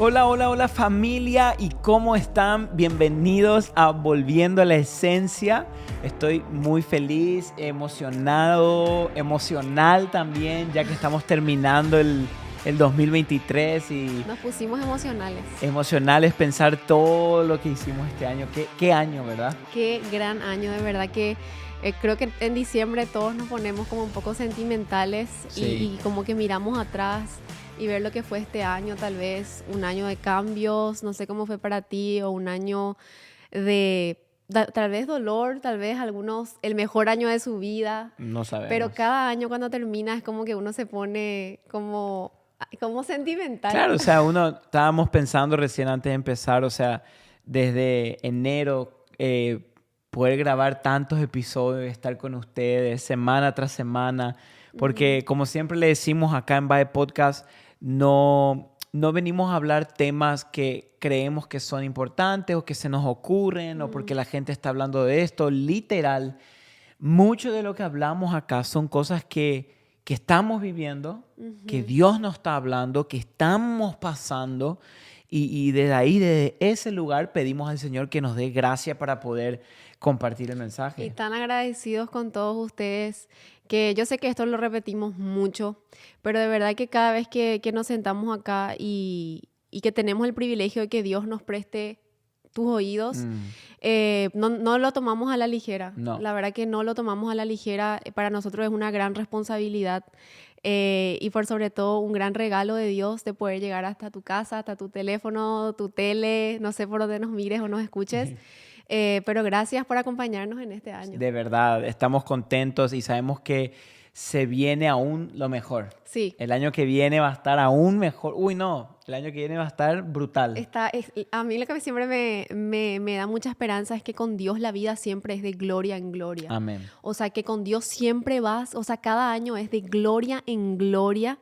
Hola, hola, hola familia, ¿y cómo están? Bienvenidos a Volviendo a la Esencia. Estoy muy feliz, emocionado, emocional también, ya que estamos terminando el 2023 y Nos pusimos emocionales. emocional es pensar todo lo que hicimos este año. ¿Qué año, verdad? Qué gran año, de verdad que creo que en diciembre todos nos ponemos como un poco sentimentales Sí. y como que miramos atrás y ver lo que fue este año, tal vez un año de cambios, no sé cómo fue para ti, o un año de tal vez dolor, tal vez algunos, el mejor año de su vida, No pero sabemos. cada año cuando termina es como que uno se pone como sentimental. Claro, o sea, estábamos pensando recién antes de empezar, o sea, desde enero, poder grabar tantos episodios, estar con ustedes semana tras semana, porque como siempre le decimos acá en Bae Podcast, no venimos a hablar temas que creemos que son importantes o que se nos ocurren o porque la gente está hablando de esto. Literal, mucho de lo que hablamos acá son cosas que estamos viviendo, que Dios nos está hablando, que estamos pasando. Y desde ahí, desde ese lugar, pedimos al Señor que nos dé gracia para poder compartir el Y mensaje. tan agradecidos con todos ustedes, que yo sé que esto lo repetimos mucho, pero de verdad que cada vez que nos sentamos acá y que tenemos el privilegio de que Dios nos preste tus oídos, Mm, no lo tomamos a la ligera. no, La verdad que no lo tomamos a la ligera. Para nosotros es una gran responsabilidad y por sobre todo un gran regalo de Dios de poder llegar hasta tu casa, hasta tu teléfono, tu tele, no sé por dónde nos mires o nos escuches. Pero gracias por acompañarnos en este año. de verdad, estamos contentos y sabemos que se viene aún lo mejor. Sí, El año que viene va a estar aún mejor. Uy, no, el año que viene va a estar brutal. a mí lo que siempre me da mucha esperanza es que con Dios la vida siempre es de gloria en gloria. Amén. O sea, que con Dios siempre vas, o sea, cada año es de gloria en gloria.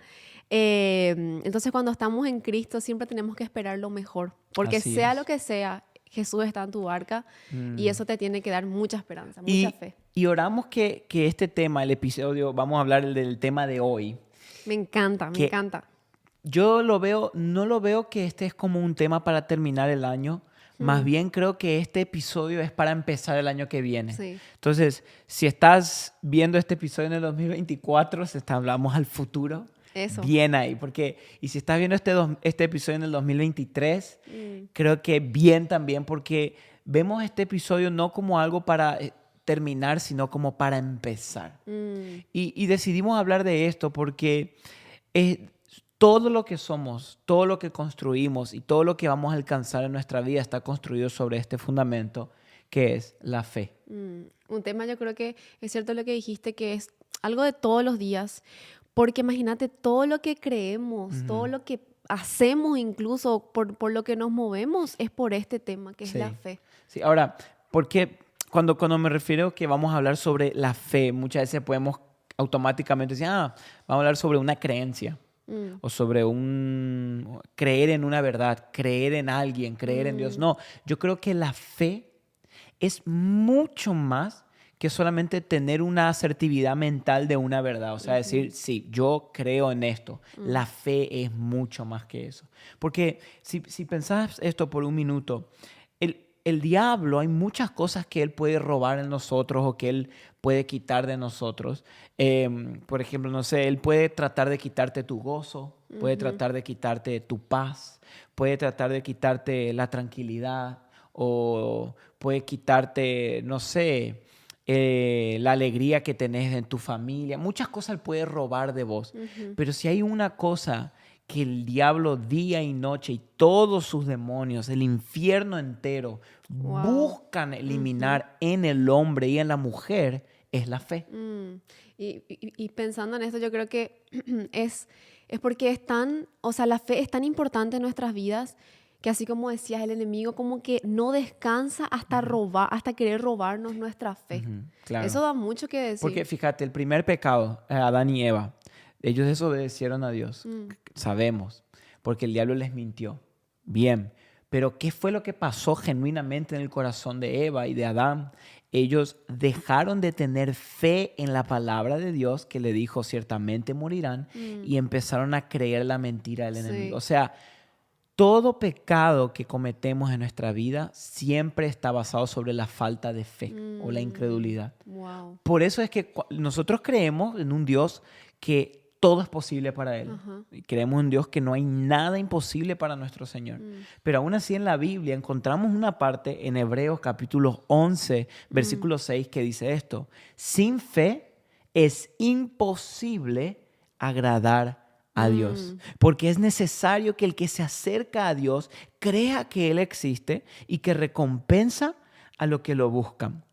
Entonces, cuando estamos en Cristo, siempre tenemos que esperar lo mejor. Porque Así sea lo es. que sea, Jesús está en tu barca y Mm. eso te tiene que dar mucha esperanza, mucha Y, fe. y oramos que este tema, el episodio, vamos a hablar del tema de hoy, Me encanta, me que encanta. yo no lo veo que este es como un tema para terminar el año, más Mm, bien creo que este episodio es para empezar el año que viene. sí, Entonces, si estás viendo este episodio en el 2024, hablamos al futuro, eso. bien ahí, y si estás viendo este episodio en el 2023, Mm, creo que bien también, porque vemos este episodio no como algo para terminar, sino como para empezar. mm, Y decidimos hablar de esto porque eh, todo lo que somos, todo lo que construimos y todo lo que vamos a alcanzar en nuestra vida está construido sobre este fundamento que es la fe. Un tema yo creo que es cierto lo que dijiste, que es algo de todos los días, porque imagínate todo lo que creemos, todo Ujú. lo que hacemos, incluso por lo que nos movemos, es por este tema, que es la Sí. fe. Sí, ahora, porque cuando me refiero que vamos a hablar sobre la fe, muchas veces podemos automáticamente decir, vamos a hablar sobre una creencia Mm, o sobre creer en una verdad, creer en alguien, creer en Dios. mm, No, yo creo que la fe es mucho más que solamente tener una asertividad mental de una verdad. O sea, ujú, decir, sí, yo creo en esto. mm, La fe es mucho más que eso. Porque si pensás esto por un minuto, el diablo, hay muchas cosas que él puede robar en nosotros o que él puede quitar de nosotros. Por ejemplo, no sé, él puede tratar de quitarte tu gozo, puede ujú, tratar de quitarte tu paz, puede tratar de quitarte la tranquilidad o puede quitarte, no sé, la alegría que tenés en tu familia. Muchas cosas él puede robar de vos. ujú. Pero si hay una cosa que el diablo día y noche y todos sus demonios, el infierno entero, Wow. buscan Ujú. eliminar en el hombre y en la mujer, es la fe. Mm, y pensando en esto, yo creo que es, es porque es tan, o sea, la fe es tan importante en nuestras vidas que así como decías, el enemigo como que no descansa hasta Ujú, robar, hasta querer robarnos nuestra fe. ujú, Eso claro. da mucho que Porque decir. fíjate, el primer pecado, Adán y Eva, ellos desobedecieron a Dios, Mm, sabemos, porque el diablo les mintió. Bien, pero ¿qué fue lo que pasó genuinamente en el corazón de Eva y de Adán? Ellos dejaron de tener fe en la palabra de Dios que le dijo ciertamente morirán mm, y empezaron a creer la mentira del enemigo. sí. O sea, todo pecado que cometemos en nuestra vida siempre está basado sobre la falta de fe o la incredulidad. Wow. Por eso es que nosotros creemos en un Dios que todo es posible para Él. Ajá. Y creemos en un Dios que no hay nada imposible para nuestro Señor. Pero aún así en la Biblia encontramos una parte en Hebreos capítulo 11, versículo 6, que dice esto: sin fe es imposible agradar a Dios, porque es necesario que el que se acerca a Dios crea que Él existe y que recompensa a los que lo buscan.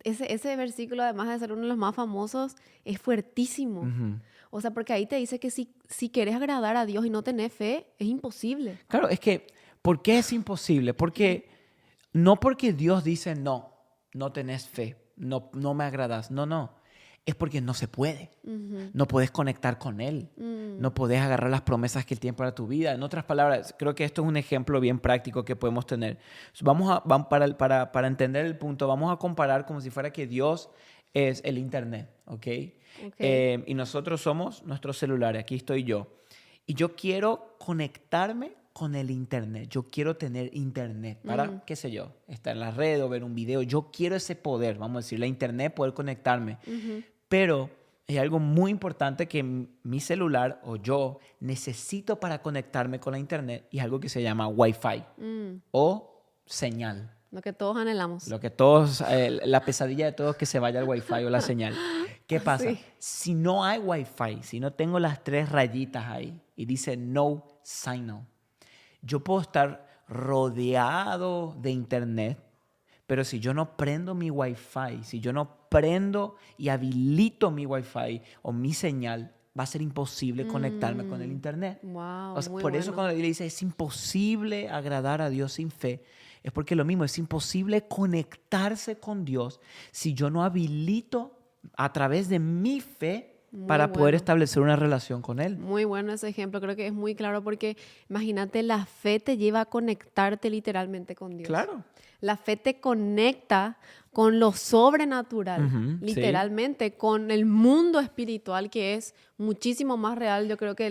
Ese versículo, además de ser uno de los más famosos, es fuertísimo. Ujú. O sea, porque ahí te dice que si querés agradar a Dios y no tenés fe, es imposible. Claro, es que, ¿por qué es imposible? Porque no porque Dios dice no, no tenés fe, no me agradas, no. Es porque no se puede. No puedes conectar con Él. No puedes agarrar las promesas que Él tiene para tu vida. En otras palabras, creo que esto es un ejemplo bien práctico que podemos tener. Para entender el punto, vamos a comparar como si fuera que Dios es el Internet, ¿ok? Y nosotros somos nuestro celular. Aquí estoy yo. Y yo quiero conectarme con el Internet. Yo quiero tener Internet para, qué sé yo, estar en la red o ver un video. Yo quiero ese poder, vamos a decir, la Internet, poder conectarme. Pero hay algo muy importante que mi celular o yo necesito para conectarme con la Internet, y es algo que se llama Wi-Fi o señal. Lo que todos anhelamos. Lo que todos, la pesadilla de todos es que se vaya el Wi-Fi o la señal. ¿Qué pasa? Sí. Si no hay Wi-Fi, si no tengo las 3 rayitas ahí y dice no signal, yo puedo estar rodeado de Internet, pero si yo no prendo mi Wi-Fi, si yo no prendo y habilito mi Wi-Fi o mi señal, va a ser imposible conectarme con el Internet. Wow, O sea, muy por eso bueno. cuando la Biblia dice es imposible agradar a Dios sin fe, es porque lo mismo, es imposible conectarse con Dios si yo no habilito a través de mi fe Muy para poder bueno. establecer una relación con Él. Muy bueno ese ejemplo, creo que es muy claro porque imagínate, la fe te lleva a conectarte literalmente con Dios. Claro. La fe te conecta con lo sobrenatural, Ujú, sí. literalmente, con el mundo espiritual que es muchísimo más real, yo creo, que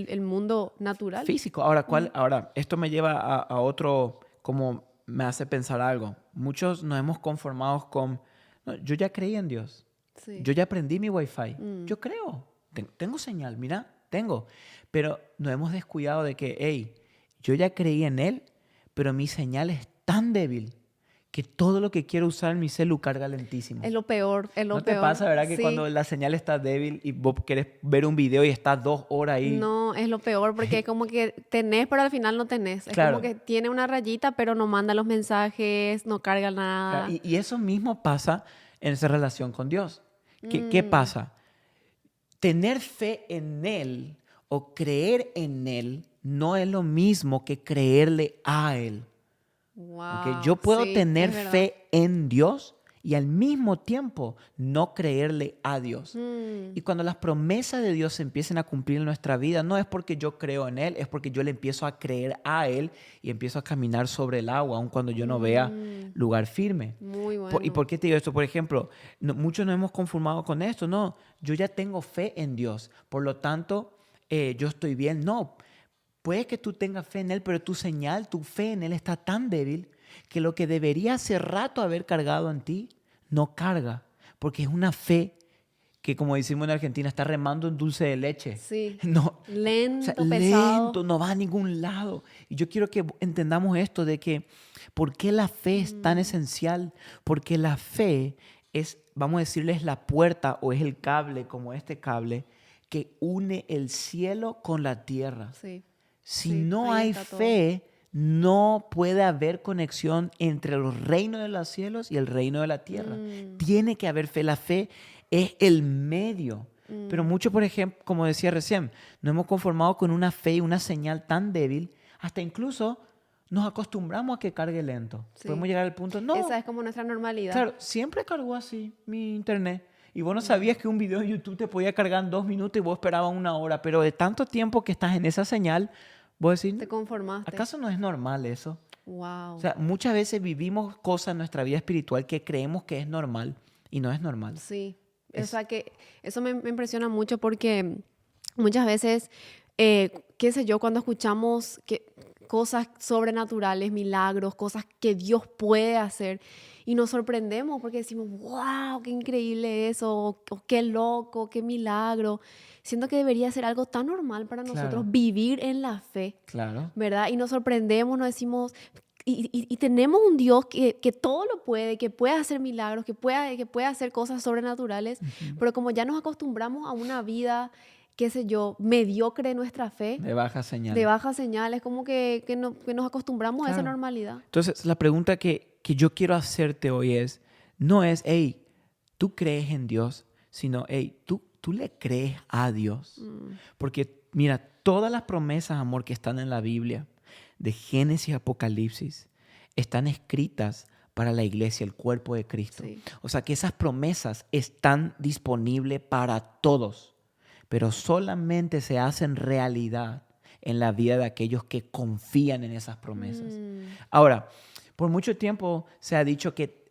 el mundo natural. Físico. Ahora, esto me lleva a otro, como me hace pensar algo. Muchos nos hemos conformado con, "No, yo ya creí en Dios. Sí. Yo ya prendí mi Wi-Fi. Yo creo. Tengo señal, mira, tengo." Pero nos hemos descuidado de que, hey, yo ya creí en Él, pero mi señal es tan débil que todo lo que quiero usar en mi celu carga lentísimo. Es lo peor, es lo ¿No te peor. pasa, verdad, que Sí. cuando la señal está débil y vos querés ver un video y estás 2 horas ahí? No, es lo peor porque es como que tenés, pero al final no tenés. Es Claro. como que tiene una rayita, pero no manda los mensajes, no carga Claro, nada. y eso mismo pasa en esa relación con Dios. ¿Qué pasa? Tener fe en Él o creer en Él no es lo mismo que creerle a Él. Wow, Yo puedo sí, tener es verdad. fe en Dios y al mismo tiempo no creerle a Dios. Y cuando las promesas de Dios se empiecen a cumplir en nuestra vida, no es porque yo creo en Él, es porque yo le empiezo a creer a Él y empiezo a caminar sobre el agua, aun cuando yo no vea lugar firme. Muy ¿Y bueno. por qué te digo esto? Por ejemplo, muchos nos hemos conformado con esto. No, yo ya tengo fe en Dios, por lo tanto, yo estoy bien. No, puede que tú tengas fe en Él, pero tu señal, tu fe en Él está tan débil que lo que debería hace rato haber cargado en ti, no carga, porque es una fe que, como decimos en Argentina, está remando en dulce de leche. Sí. No, Lento, pesado. lento, no va a ningún lado. Y yo quiero que entendamos esto de que, ¿por qué la fe es tan esencial? Porque la fe es, vamos a decirles, la puerta o es el cable, como este cable, que une el cielo con la tierra. Sí. Si Sí, no ahí hay está todo. fe, no puede haber conexión entre los reinos de los cielos y el reino de la tierra. Tiene que haber fe. La fe es el medio. Pero mucho, por ejemplo, como decía recién, nos hemos conformado con una fe y una señal tan débil, hasta incluso nos acostumbramos a que cargue lento. Sí. Podemos llegar al punto, no, Esa es como nuestra normalidad. claro, siempre cargó así mi internet. Y vos no sabías que un video en YouTube te podía cargar en 2 minutos y vos esperabas 1 hora. Pero de tanto tiempo que estás en esa señal, vos decís, Te conformaste. ¿acaso no es normal eso? Wow. O sea, muchas veces vivimos cosas en nuestra vida espiritual que creemos que es normal y no es normal. Sí. O Es- sea que eso me impresiona mucho porque muchas veces, qué sé yo, cuando escuchamos cosas sobrenaturales, milagros, cosas que Dios puede hacer. Y nos sorprendemos porque decimos, wow, qué increíble eso, o qué loco, qué milagro. Siento que debería ser algo tan normal para nosotros Claro, vivir en la fe, claro. ¿verdad? Y nos sorprendemos, nos decimos, y tenemos un Dios que todo lo puede, que puede hacer milagros, que puede hacer cosas sobrenaturales, Ujú. pero como ya nos acostumbramos a una vida, qué sé yo, mediocre en nuestra fe, De baja de señal. bajas señales, como que nos acostumbramos a esa Claro. normalidad. Entonces, la pregunta que yo quiero hacerte hoy es, no es, hey, ¿tú crees en Dios? Sino, hey, ¿tú le crees a Dios? Mm, Porque, mira, todas las promesas, amor, que están en la Biblia, de Génesis a Apocalipsis, están escritas para la iglesia, el cuerpo de Cristo. sí. O sea que esas promesas están disponibles para todos, pero solamente se hacen realidad en la vida de aquellos que confían en esas promesas. Mm, Ahora, por mucho tiempo se ha dicho que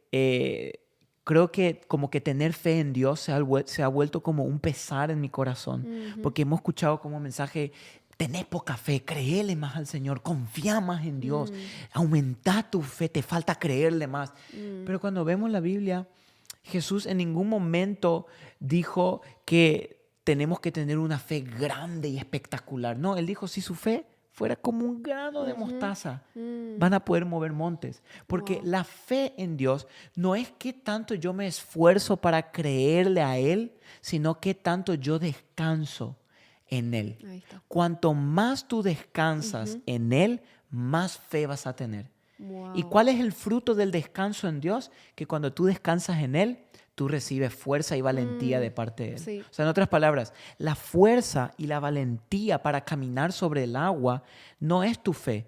creo que como que tener fe en Dios se ha vuelto como un pesar en mi corazón, ujú, porque hemos escuchado como mensaje, tenés poca fe, créele más al Señor, confía más en Dios, mm, aumenta tu fe, te falta creerle más. mm, Pero cuando vemos la Biblia, Jesús en ningún momento dijo que tenemos que tener una fe grande y espectacular. No, él dijo, si su fe fuera como un grano de ujú, mostaza, mm. van a poder mover montes. Porque Wow. la fe en Dios no es que tanto yo me esfuerzo para creerle a Él, sino que tanto yo descanso en Él. Ahí está. Cuanto más tú descansas Ujú. en Él, más fe vas a tener. ¿Y Wow. cuál es el fruto del descanso en Dios? Que cuando tú descansas en Él, tú recibes fuerza y valentía Mm, de parte de Él. sí. O sea, en otras palabras, la fuerza y la valentía para caminar sobre el agua no es tu fe,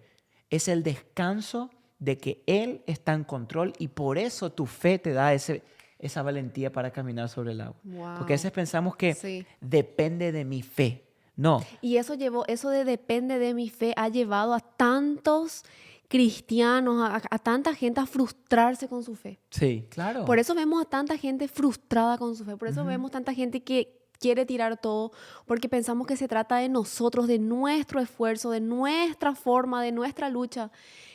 es el descanso de que Él está en control y por eso tu fe te da esa valentía para caminar sobre el agua. Porque a Wow. veces pensamos que Sí. depende de mi fe. No, Y eso de depende de mi fe ha llevado a tantos cristianos, a tanta gente a frustrarse con su fe. sí, claro. Por eso vemos a tanta gente frustrada con su fe, por eso Ujú. vemos tanta gente que quiere tirar todo, porque pensamos que se trata de nosotros, de nuestro esfuerzo, de nuestra forma, de nuestra lucha.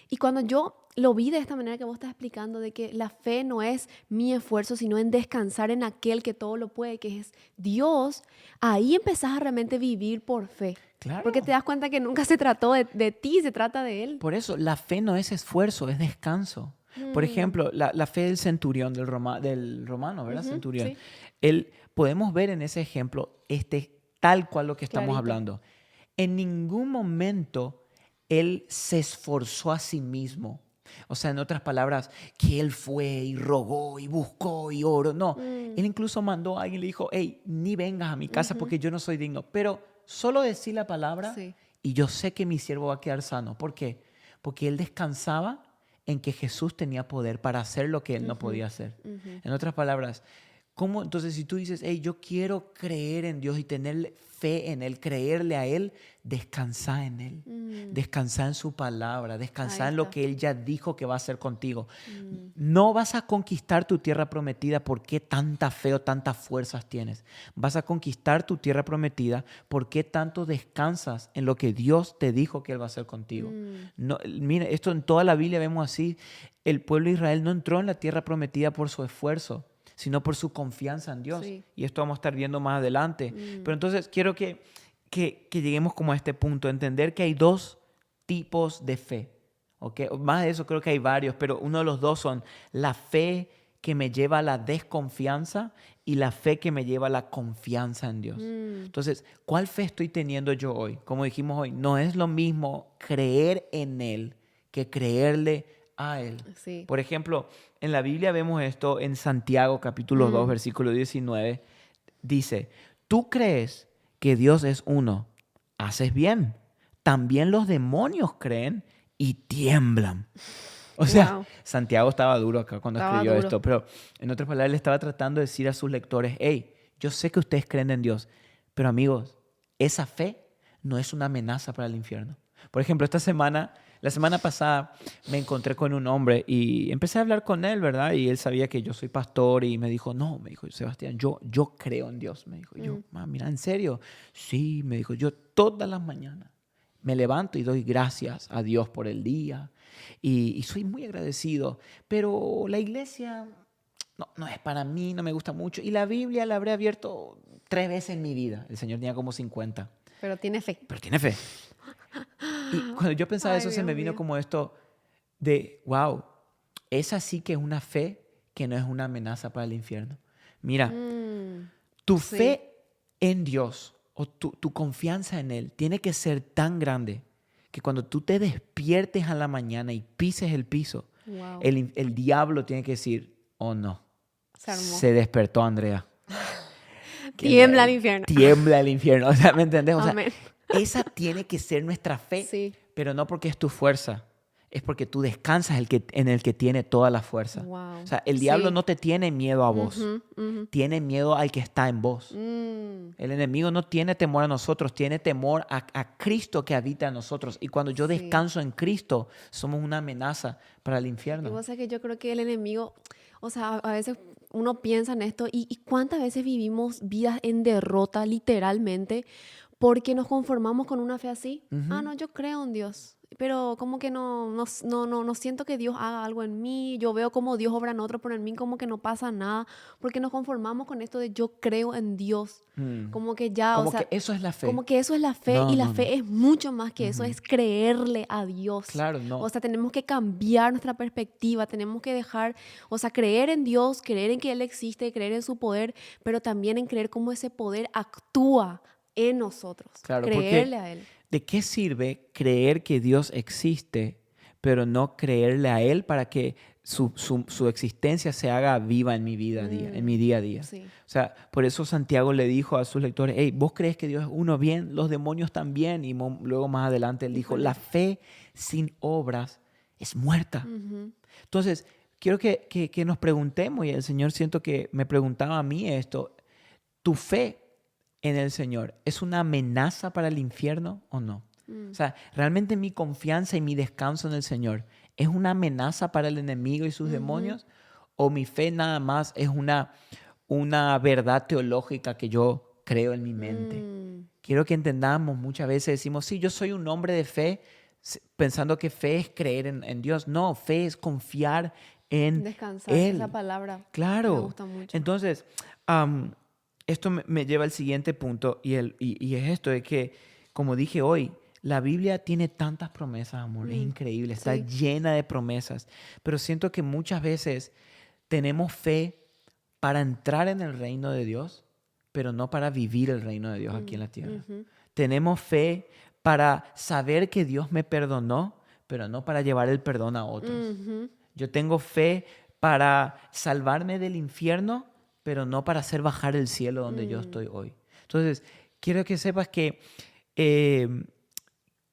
Y cuando yo lo vi de esta manera que vos estás explicando, de que la fe no es mi esfuerzo, sino en descansar en aquel que todo lo puede, que es Dios, ahí empezás a realmente vivir por fe. Porque te Claro. das cuenta que nunca se trató de ti, se trata de Él. Por eso, la fe no es esfuerzo, es descanso. Por Mm, ejemplo, la fe del centurión, del romano, ¿verdad? ujú, Centurión. sí, Podemos ver en ese ejemplo tal cual lo que estamos clarito. hablando. En ningún momento él se esforzó a sí mismo. O sea, en otras palabras, que él fue y rogó y buscó y oró. No, Mm, él incluso mandó a alguien y le dijo, hey, ni vengas a mi casa ujú, porque yo no soy digno. Pero solo decir la palabra sí. y yo sé que mi siervo va a quedar sano. ¿Por qué? Porque él descansaba en que Jesús tenía poder para hacer lo que él no Ujú, podía hacer. ujú. En otras palabras, ¿cómo? Entonces, si tú dices, hey, yo quiero creer en Dios y tener fe en Él, creerle a Él, descansa en Él. Mm, Descansa en su palabra, ahí descansa en lo está. que Él ya dijo que va a hacer contigo. Mm, No vas a conquistar tu tierra prometida porque tanta fe o tantas fuerzas tienes. Vas a conquistar tu tierra prometida porque tanto descansas en lo que Dios te dijo que Él va a hacer contigo. mm, No, mira, esto en toda la Biblia vemos así. El pueblo de Israel no entró en la tierra prometida por su esfuerzo, sino por su confianza en Dios. sí. Y esto vamos a estar viendo más adelante. Mm, Pero entonces quiero que lleguemos como a este punto, entender que hay dos tipos de fe. ¿Ok? Más de eso creo que hay varios, pero uno de los dos son la fe que me lleva a la desconfianza y la fe que me lleva a la confianza en Dios. mm, Entonces, ¿cuál fe estoy teniendo yo hoy? Como dijimos hoy, no es lo mismo creer en Él que creerle a Él. sí. Por ejemplo, en la Biblia vemos esto en Santiago capítulo 2, Mm, versículo 19. Dice, tú crees que Dios es uno, haces bien. También los demonios creen y tiemblan. O sea, wow. Santiago estaba duro acá cuando Estaba escribió duro. esto, pero en otras palabras le estaba tratando de decir a sus lectores, hey, yo sé que ustedes creen en Dios, pero amigos, esa fe no es una amenaza para el infierno. Por ejemplo, la semana pasada me encontré con un hombre y empecé a hablar con él, ¿verdad? Y él sabía que yo soy pastor y me dijo, no, me dijo, Sebastián, yo creo en Dios, me dijo. Y yo, Mm, mira, ¿en serio? Sí, me dijo, yo todas las mañanas me levanto y doy gracias a Dios por el día y soy muy agradecido, pero la iglesia no es para mí, no me gusta mucho. Y la Biblia la habré abierto 3 veces en mi vida. El Señor tenía como 50. Pero tiene fe. Pero tiene fe. Y cuando yo pensaba Ay, eso, se Dios me vino mío. como esto de, wow, esa sí que es una fe que no es una amenaza para el infierno. Mira, Mm, tu sí. fe en Dios o tu confianza en Él tiene que ser tan grande que cuando tú te despiertes a la mañana y pises el piso, Wow. el diablo tiene que decir, oh no, Se armó. se despertó Andrea. Tiembla el infierno. Tiembla el infierno. O sea, ¿me entendés? O sea, Amén. esa tiene que ser nuestra fe, Sí. pero no porque es tu fuerza, es porque tú descansas en el que tiene toda la fuerza. Wow. O sea, el diablo Sí. no te tiene miedo a vos, Ujú, ujú. tiene miedo al que está en vos. Mm, El enemigo no tiene temor a nosotros, tiene temor a Cristo que habita en nosotros. Y cuando yo sí. descanso en Cristo, somos una amenaza para el Y infierno. vos sabés que yo creo que el enemigo, o sea, a veces uno piensa en esto y cuántas veces vivimos vidas en derrota, literalmente, porque nos conformamos con una fe así. Ah, Ujú. no, yo creo en Dios, pero como que no siento que Dios haga algo en mí. Yo veo como Dios obra en otro, pero en mí como que no pasa nada, porque nos conformamos con esto de yo creo en Dios. Mm. Como que ya, o Como que sea, eso es la fe. como que eso es la fe No, y la no, no. fe es mucho más que eso, Ujú. es creerle a Dios. Claro, O no. sea, tenemos que cambiar nuestra perspectiva, tenemos que dejar, o sea, creer en Dios, creer en que Él existe, creer en su poder, pero también en creer cómo ese poder actúa en nosotros, Claro, creerle porque a Él. ¿de qué sirve creer que Dios existe, pero no creerle a Él para que su existencia se haga viva en mi vida a día, en mi día a día? Sí. O sea, por eso Santiago le dijo a sus lectores, hey, ¿vos crees que Dios es uno? Bien, los demonios también. Y luego más adelante él dijo, Híjole. la fe sin obras es muerta. Ujú. Entonces, quiero que nos preguntemos, y el Señor siento que me preguntaba a mí esto, ¿tu fe en el Señor es una amenaza para el infierno o no? O sea, ¿realmente mi confianza y mi descanso en el Señor es una amenaza para el enemigo y sus demonios? ¿O mi fe nada más es una verdad teológica que yo creo en mi mente? Mm, Quiero que entendamos, muchas veces decimos, sí, yo soy un hombre de fe, pensando que fe es creer en Dios. No, fe es confiar en Descansar, esa Él. palabra me Claro. gusta mucho. Entonces, esto me lleva al siguiente punto y es esto de que, como dije hoy, la Biblia tiene tantas promesas, amor, es increíble, está sí. llena de promesas, pero siento que muchas veces tenemos fe para entrar en el reino de Dios, pero no para vivir el reino de Dios aquí en la tierra. Ujú. Tenemos fe para saber que Dios me perdonó, pero no para llevar el perdón a otros. Ujú. Yo tengo fe para salvarme del infierno, pero no para hacer bajar el cielo donde yo estoy hoy. Entonces, quiero que sepas que eh,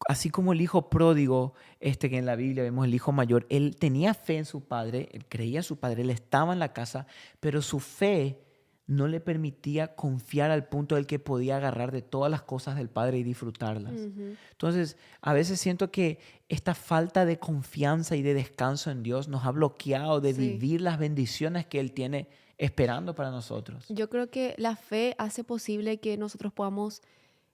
así como el hijo pródigo, que en la Biblia vemos el hijo mayor, él tenía fe en su padre, él creía en su padre, él estaba en la casa, pero su fe no le permitía confiar al punto del que podía agarrar de todas las cosas del padre y disfrutarlas. Ujú. Entonces, a veces siento que esta falta de confianza y de descanso en Dios nos ha bloqueado de Sí. vivir las bendiciones que Él tiene esperando para nosotros. Yo creo que la fe hace posible que nosotros podamos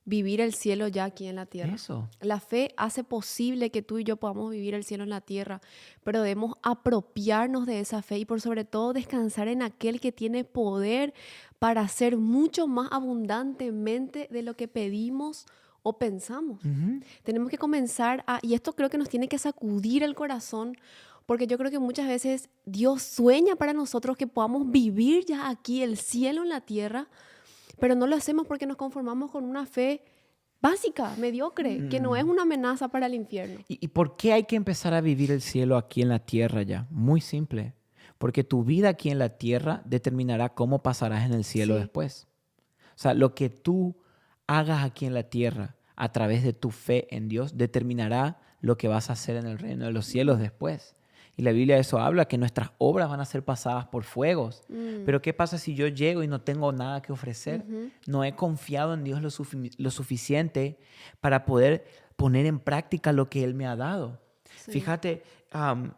vivir el cielo ya aquí en la tierra. Eso. La fe hace posible que tú y yo podamos vivir el cielo en la tierra, pero debemos apropiarnos de esa fe y por sobre todo descansar en aquel que tiene poder para hacer mucho más abundantemente de lo que pedimos o pensamos. Ujú. Tenemos que comenzar y esto creo que nos tiene que sacudir el corazón, porque yo creo que muchas veces Dios sueña para nosotros que podamos vivir ya aquí el cielo en la tierra, pero no lo hacemos porque nos conformamos con una fe básica, mediocre, que no es una amenaza para el infierno. ¿Y por qué hay que empezar a vivir el cielo aquí en la tierra ya? Muy simple. Porque tu vida aquí en la tierra determinará cómo pasarás en el cielo Sí. después. O sea, lo que tú hagas aquí en la tierra a través de tu fe en Dios determinará lo que vas a hacer en el reino de los cielos después. Y la Biblia de eso habla, que nuestras obras van a ser pasadas por fuegos. Pero ¿qué pasa si yo llego y no tengo nada que ofrecer? No he confiado en Dios lo suficiente para poder poner en práctica lo que Él me ha dado. Sí. Fíjate,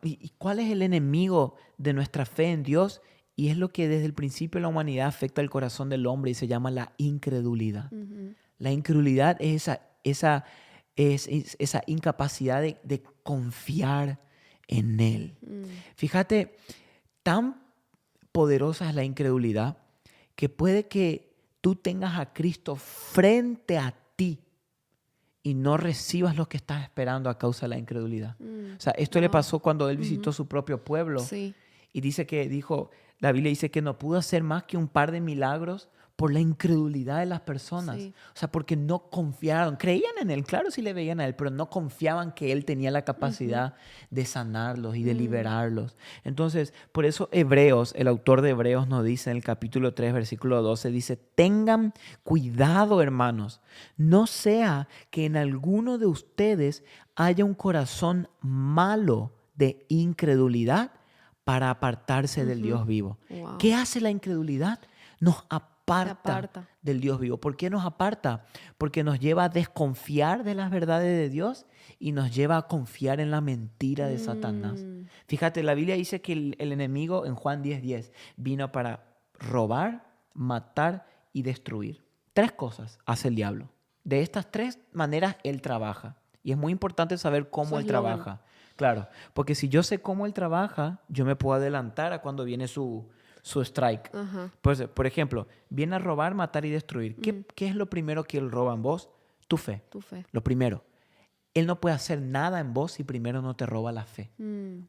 ¿y cuál es el enemigo de nuestra fe en Dios? Y es lo que desde el principio de la humanidad afecta el corazón del hombre y se llama la incredulidad. Ujú. La incredulidad es es esa incapacidad de confiar en Él. Fíjate, tan poderosa es la incredulidad que puede que tú tengas a Cristo frente a ti y no recibas lo que estás esperando a causa de la incredulidad. O sea, esto le Wow. pasó cuando él visitó su propio pueblo Sí. y la Biblia dice que no pudo hacer más que un par de milagros por la incredulidad de las personas. Sí. O sea, porque no confiaron. Creían en él, claro, sí le veían a él, pero no confiaban que él tenía la capacidad de sanarlos y de liberarlos. Entonces, por eso Hebreos, el autor de Hebreos nos dice en el capítulo 3, versículo 12, dice, tengan cuidado, hermanos, no sea que en alguno de ustedes haya un corazón malo de incredulidad para apartarse del Dios vivo. Wow. ¿Qué hace la incredulidad? Nos aparta aparta. del Dios vivo. ¿Por qué nos aparta? Porque nos lleva a desconfiar de las verdades de Dios y nos lleva a confiar en la mentira de Satanás. Fíjate, la Biblia dice que el enemigo en Juan 10:10 vino para robar, matar y destruir. 3 cosas hace el diablo. De estas 3 maneras él trabaja. Y es muy importante saber cómo Su él eslogan. trabaja. Claro, porque si yo sé cómo él trabaja, yo me puedo adelantar a cuando viene su strike. Ajá. Pues, por ejemplo, viene a robar, matar y destruir. ¿Qué es lo primero que él roba en vos? Tu fe. Tu fe. Lo primero. Él no puede hacer nada en vos si primero no te roba la fe.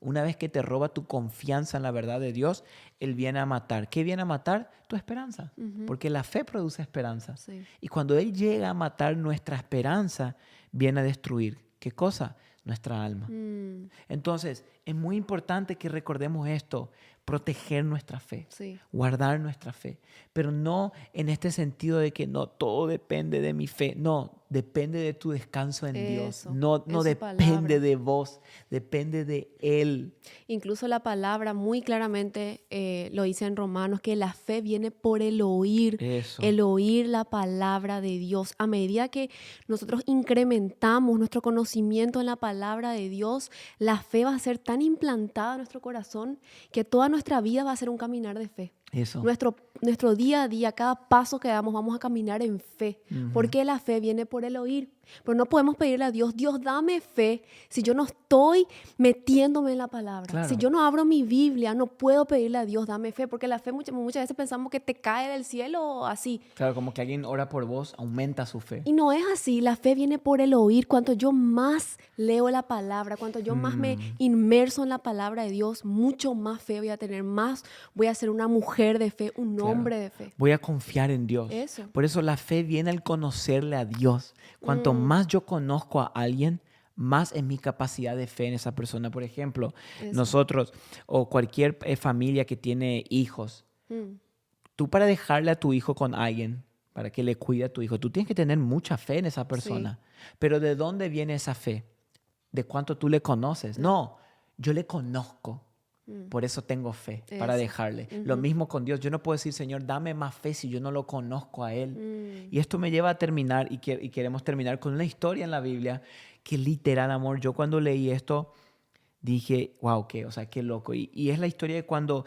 Una vez que te roba tu confianza en la verdad de Dios, Él viene a matar. ¿Qué viene a matar? Tu esperanza. Porque la fe produce esperanza. Sí. Y cuando Él llega a matar nuestra esperanza, viene a destruir. ¿Qué cosa? Nuestra alma. Entonces, es muy importante que recordemos esto, proteger nuestra fe, Sí. guardar nuestra fe, pero no en este sentido de que no, todo depende de mi fe, no, depende de tu descanso en Dios, Eso, no en su depende palabra. de vos, depende de Él. Incluso la palabra muy claramente lo dice en Romanos, que la fe viene por el oír la palabra de Dios. A medida que nosotros incrementamos nuestro conocimiento en la palabra de Dios, la fe va a ser tan implantada en nuestro corazón que toda nuestra vida va a ser un caminar de fe. Eso. Nuestro día a día, cada paso que damos, vamos a caminar en fe. Porque la fe viene por el oír. Pero no podemos pedirle a Dios, Dios, dame fe, si yo no estoy metiéndome en la palabra. Claro. Si yo no abro mi Biblia, no puedo pedirle a Dios, dame fe. Porque la fe muchas veces pensamos que te cae del cielo así. Claro, como que alguien ora por vos, aumenta su fe. Y no es así, la fe viene por el oír. Cuanto yo más leo la palabra, cuanto yo más me inmerso en la palabra de Dios, mucho más fe voy a tener, más voy a ser una mujer de fe, un hombre de fe. Voy a confiar en Dios. Eso. Por eso la fe viene al conocerle a Dios. Cuanto más yo conozco a alguien, más es mi capacidad de fe en esa persona. Por ejemplo, Eso. nosotros o cualquier familia que tiene hijos, tú para dejarle a tu hijo con alguien, para que le cuide a tu hijo, tú tienes que tener mucha fe en esa persona. Pero ¿de dónde viene esa fe? ¿De cuánto tú le conoces? No, yo le conozco. Por eso tengo fe para dejarle. Lo mismo con Dios. Yo no puedo decir, Señor, dame más fe si yo no lo conozco a Él. Y esto me lleva a terminar, y queremos terminar con una historia en la Biblia que literal, amor, yo cuando leí esto dije, wow, qué loco. Y es la historia de cuando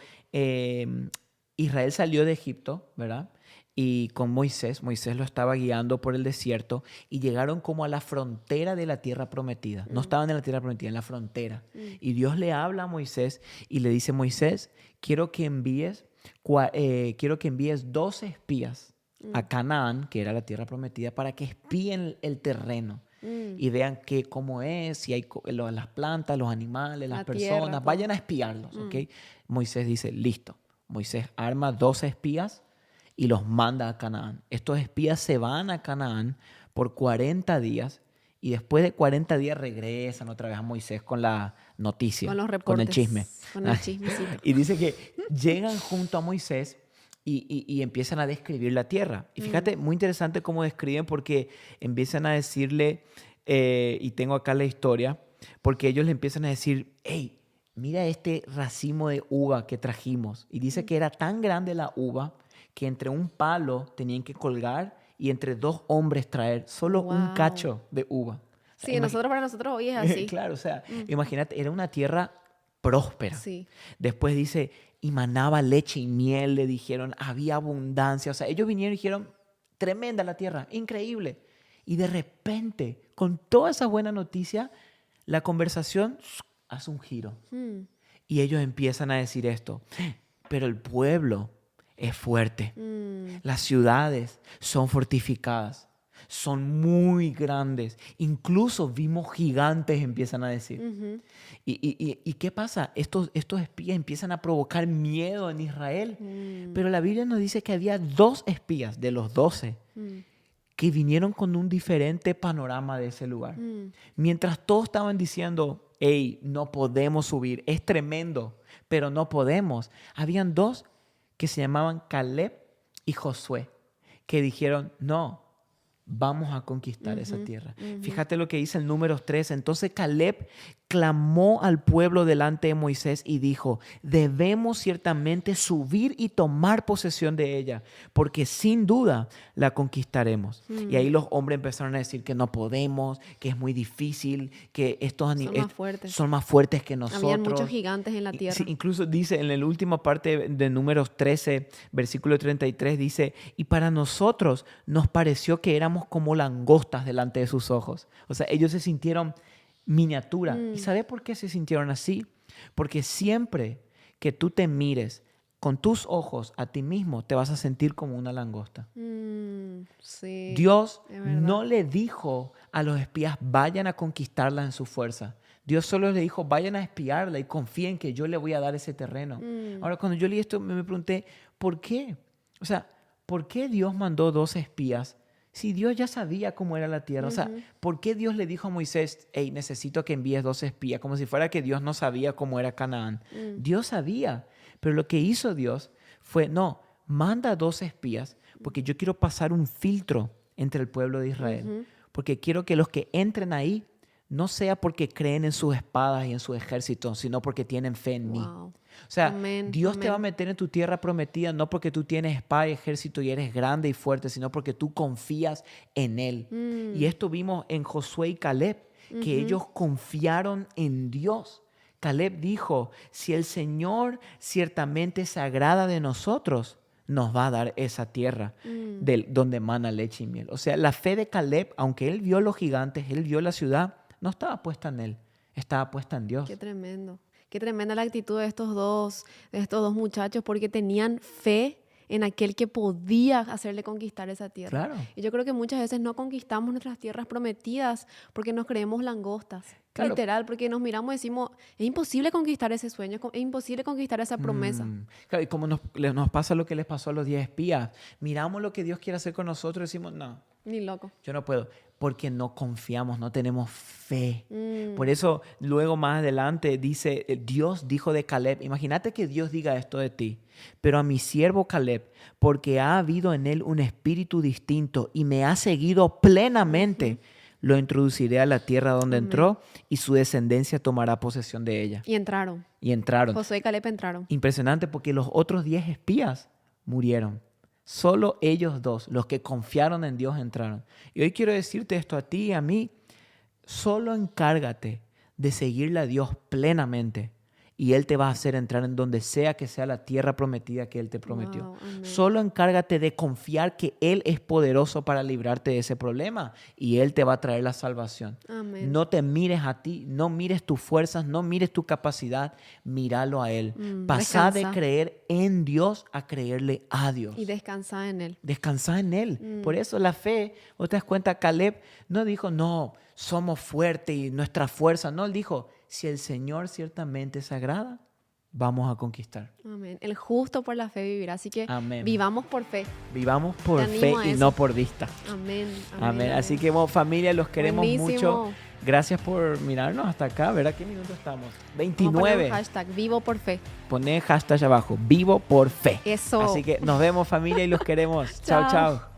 Israel salió de Egipto, ¿verdad? Y con Moisés lo estaba guiando por el desierto y llegaron como a la frontera de la tierra prometida. No estaban en la tierra prometida, en la frontera. Y Dios le habla a Moisés y le dice, Moisés, quiero que envíes 12 espías a Canaán, que era la tierra prometida, para que espíen el terreno. Y vean cómo es, si hay las plantas, los animales, las personas, tierra, todo. vayan a espiarlos, ¿ok? Moisés dice, listo. Moisés arma 12 espías y los manda a Canaán. Estos espías se van a Canaán por 40 días y después de 40 días regresan otra vez a Moisés con la noticia, Con los reportes. con el chisme. Con el chismecito. Y dice que llegan junto a Moisés y empiezan a describir la tierra. Y fíjate, muy interesante cómo describen, porque empiezan a decirle, y tengo acá la historia, porque ellos le empiezan a decir, hey, mira este racimo de uva que trajimos. Y dice que era tan grande la uva que entre un palo tenían que colgar y entre 2 hombres traer solo un Wow. cacho de uva. O sea, Sí, para nosotros hoy es así. Claro, o sea, imagínate, era una tierra próspera. Sí. Después dice, y manaba leche y miel, le dijeron, había abundancia. O sea, ellos vinieron y dijeron, tremenda la tierra, increíble. Y de repente, con toda esa buena noticia, la conversación hace un giro. Y ellos empiezan a decir esto, pero el pueblo es fuerte. Las ciudades son fortificadas, son muy grandes. Incluso vimos gigantes, empiezan a decir. ¿Y qué pasa? Estos espías empiezan a provocar miedo en Israel. Pero la Biblia nos dice que había 2 espías de los 12 que vinieron con un diferente panorama de ese lugar. Mientras todos estaban diciendo, hey, no podemos subir, es tremendo, pero no podemos. Habían 2 que se llamaban Caleb y Josué, que dijeron, no, vamos a conquistar esa tierra. Fíjate lo que dice el Números 3. Entonces Caleb clamó al pueblo delante de Moisés y dijo, debemos ciertamente subir y tomar posesión de ella, porque sin duda la conquistaremos. Y ahí los hombres empezaron a decir que no podemos, que es muy difícil, que estos son más fuertes que nosotros. Habían muchos gigantes en la tierra. Sí, incluso dice en la última parte de Números 13, versículo 33, dice, y para nosotros nos pareció que éramos como langostas delante de sus ojos. O sea, ellos se sintieron miniatura. ¿Y sabes por qué se sintieron así? Porque siempre que tú te mires con tus ojos a ti mismo, te vas a sentir como una langosta. Sí, Dios no le dijo a los espías, vayan a conquistarla en su fuerza. Dios solo le dijo, vayan a espiarla y confíen que yo le voy a dar ese terreno. Ahora, cuando yo leí esto, me pregunté, ¿por qué? O sea, ¿por qué Dios mandó 2 espías? Si Dios ya sabía cómo era la tierra, o sea, ¿por qué Dios le dijo a Moisés, hey, necesito que envíes 2 espías? Como si fuera que Dios no sabía cómo era Canaán. Dios sabía, pero lo que hizo Dios fue, no, manda 2 espías porque yo quiero pasar un filtro entre el pueblo de Israel. Porque quiero que los que entren ahí no sea porque creen en sus espadas y en su ejército, sino porque tienen fe en mí. O sea, Dios te va a meter en tu tierra prometida no porque tú tienes espada y ejército y eres grande y fuerte, sino porque tú confías en Él. Y esto vimos en Josué y Caleb, que ellos confiaron en Dios. Caleb dijo, si el Señor ciertamente se agrada de nosotros, nos va a dar esa tierra donde emana leche y miel. O sea, la fe de Caleb, aunque él vio los gigantes, él vio la ciudad, no estaba puesta en él, estaba puesta en Dios. Qué tremendo. Qué tremenda la actitud de estos dos muchachos, porque tenían fe en aquel que podía hacerle conquistar esa tierra. Claro. Y yo creo que muchas veces no conquistamos nuestras tierras prometidas porque nos creemos langostas. Claro. Literal, porque nos miramos y decimos, es imposible conquistar ese sueño, es imposible conquistar esa promesa. Claro, y como nos pasa lo que les pasó a los 10 espías, miramos lo que Dios quiere hacer con nosotros y decimos, no. Ni loco. Yo no puedo, porque no confiamos, no tenemos fe. Por eso, luego más adelante dice, Dios dijo de Caleb, imagínate que Dios diga esto de ti, pero a mi siervo Caleb, porque ha habido en él un espíritu distinto y me ha seguido plenamente, lo introduciré a la tierra donde entró y su descendencia tomará posesión de ella. Y entraron. Josué y Caleb entraron. Impresionante, porque los otros 10 espías murieron. Solo ellos 2, los que confiaron en Dios, entraron. Y hoy quiero decirte esto a ti y a mí. Solo encárgate de seguirle a Dios plenamente y Él te va a hacer entrar en donde sea que sea la tierra prometida que Él te prometió. Wow, solo encárgate de confiar que Él es poderoso para librarte de ese problema y Él te va a traer la salvación. Amén. No te mires a ti, no mires tus fuerzas, no mires tu capacidad, míralo a Él. Pasá de creer en Dios a creerle a Dios. Y descansá en Él. Descansá en Él. Por eso la fe, vos te das cuenta, Caleb no dijo, no, somos fuertes y nuestra fuerza. No, él dijo, si el Señor ciertamente se agrada, vamos a conquistar. Amén. El justo por la fe vivirá. Así que amén. Vivamos por fe. Vivamos por fe y no por vista. Amén. Amén. Así que, bueno, familia, los queremos buenísimo. mucho. Gracias por mirarnos hasta acá. ¿Verdad qué minuto estamos? 29. Vamos a poner un hashtag, vivo por fe. Poné hashtag abajo, vivo por fe. Eso. Así que nos vemos, familia, y los queremos. Chao, chao.